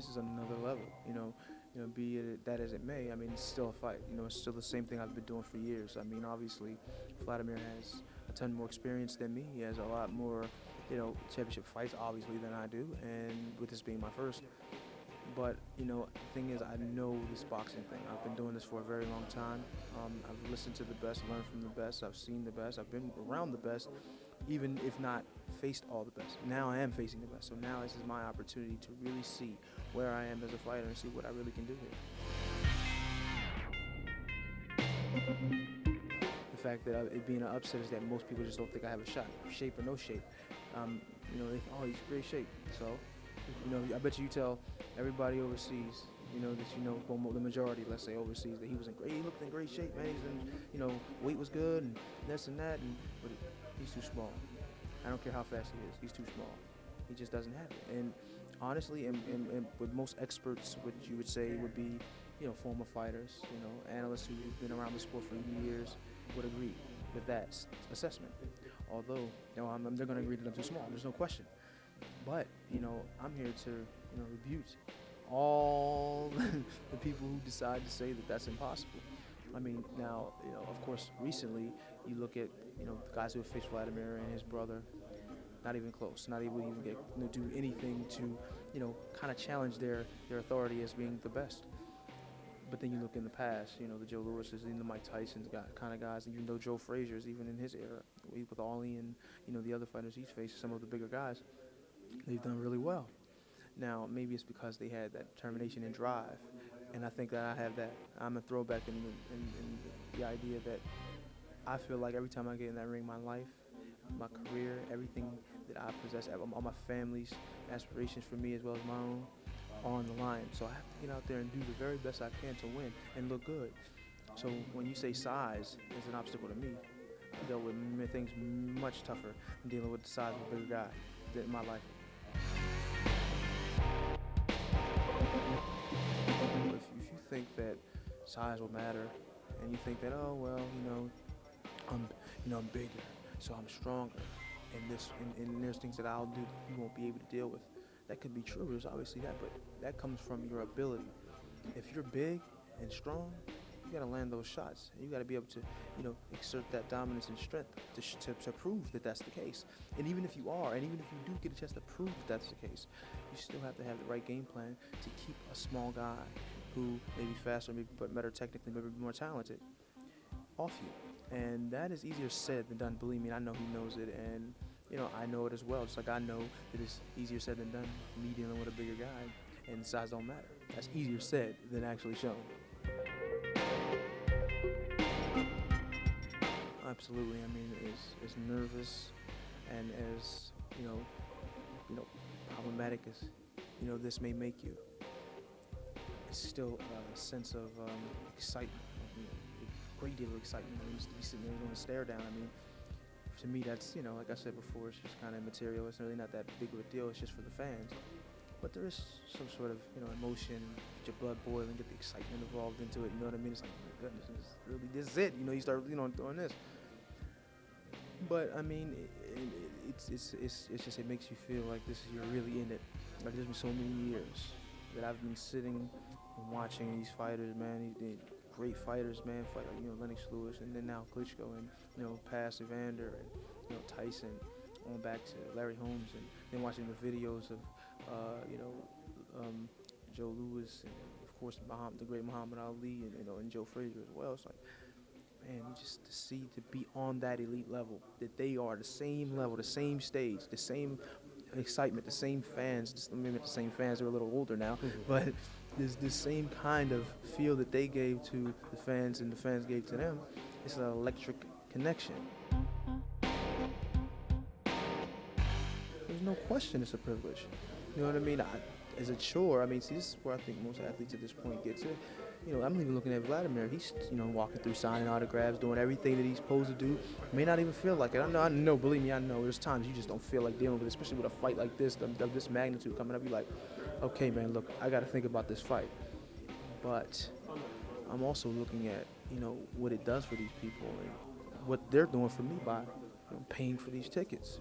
this is another level. Be it that as it may. I mean, it's still a fight. It's still the same thing I've been doing for years. I mean, obviously, Vladimir has a ton more experience than me. He has a lot more, championship fights, obviously, than I do. And with this being my first, but the thing is, I know this boxing thing. I've been doing this for a very long time. I've listened to the best, learned from the best. I've seen the best. I've been around the best, even if not faced all the best. Now I am facing the best. So now this is my opportunity to really see where I am as a fighter and see what I really can do here. The fact that it being an upset is that most people just don't think I have a shot, shape or no shape. They think, oh, he's in great shape. So, I bet you tell everybody overseas, that well, the majority, let's say overseas, that he looked in great shape, man. He's in, weight was good and this and that, but he's too small. I don't care how fast he is, he's too small. He just doesn't have it. And honestly, and with most experts, what you would say would be, former fighters, analysts who've been around the sport for years would agree with that assessment. Although, they're going to agree that I'm too small. There's no question. But, I'm here to, rebuke all the people who decide to say that that's impossible. I mean, now, of course, recently, you look at, the guys who have faced Vladimir and his brother, not even close, not able to even get, do anything to, kind of challenge their authority as being the best. But then you look in the past, the Joe Lewis's and the Mike Tyson's kind of guys, and Joe Frazier's, even in his era, with Ollie and, the other fighters he's faced, some of the bigger guys, they've done really well. Now, maybe it's because they had that determination and drive, and I think that I have that. I'm a throwback in the idea that I feel like every time I get in that ring, my life, my career, everything that I possess, all my family's aspirations for me as well as my own, are on the line. So I have to get out there and do the very best I can to win and look good. So when you say size is an obstacle to me, I dealt with things much tougher than dealing with the size of a bigger guy in my life. If you think that size will matter, and you think that, oh well, I'm bigger, so I'm stronger, and there's things that I'll do that you won't be able to deal with. That could be true. There's obviously that, but that comes from your ability. If you're big and strong, you gotta land those shots. You gotta be able to, exert that dominance and strength to prove that that's the case. And even if you are, and even if you do get a chance to prove that that's the case, you still have to have the right game plan to keep a small guy who may be faster, maybe better technically, maybe more talented, off you. And that is easier said than done. Believe me, I know he knows it, and I know it as well. Just like I know that it's easier said than done, me dealing with a bigger guy, and size don't matter. That's easier said than actually shown. Absolutely. I mean, as nervous and as problematic as this may make you, it's still a sense of excitement. A great deal of excitement. I used to be sitting there doing a stare down. I mean, to me, that's like I said before, it's just kind of immaterial. It's really not that big of a deal. It's just for the fans. But there is some sort of emotion, get your blood boiling, get the excitement involved into it. You know what I mean? It's like, oh my goodness, this is it. You start doing this. But I mean, it's just, it makes you feel like you're really in it. Like there's been so many years that I've been sitting and watching these fighters, man. These great fighters, man. Fight like Lennox Lewis, and then now Klitschko, and past Evander, and Tyson, on back to Larry Holmes, and then watching the videos of Joe Louis, and of course the great Muhammad Ali, and Joe Frazier as well. It's like, man, just to see, to be on that elite level, that they are the same level, the same stage, the same excitement, the same fans, just maybe not the same fans, they're a little older now, but there's this same kind of feel that they gave to the fans and the fans gave to them. It's an electric connection. There's no question it's a privilege. You know what I mean? As a chore, see, this is where I think most athletes at this point get to. I'm even looking at Vladimir. He's, walking through, signing autographs, doing everything that he's supposed to do. May not even feel like it. I know, believe me, I know. There's times you just don't feel like dealing with it, especially with a fight like this, of this magnitude coming up. You're like, okay, man, look, I got to think about this fight. But I'm also looking at, what it does for these people and what they're doing for me by paying for these tickets.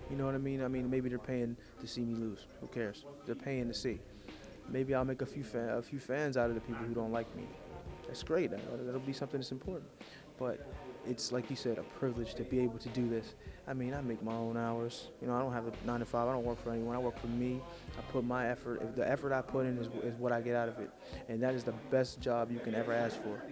You know what I mean? Maybe they're paying to see me lose. Who cares? They're paying to see. maybe I'll make a few fans out of the people who don't like me. That's great. That'll be something that's important. But it's like you said, a privilege to be able to do this. I mean, I make my own hours. You know, I don't have a 9 to 5. I don't work for anyone. I work for me. I put my effort. If the effort I put in is what I get out of it, and that is the best job you can ever ask for.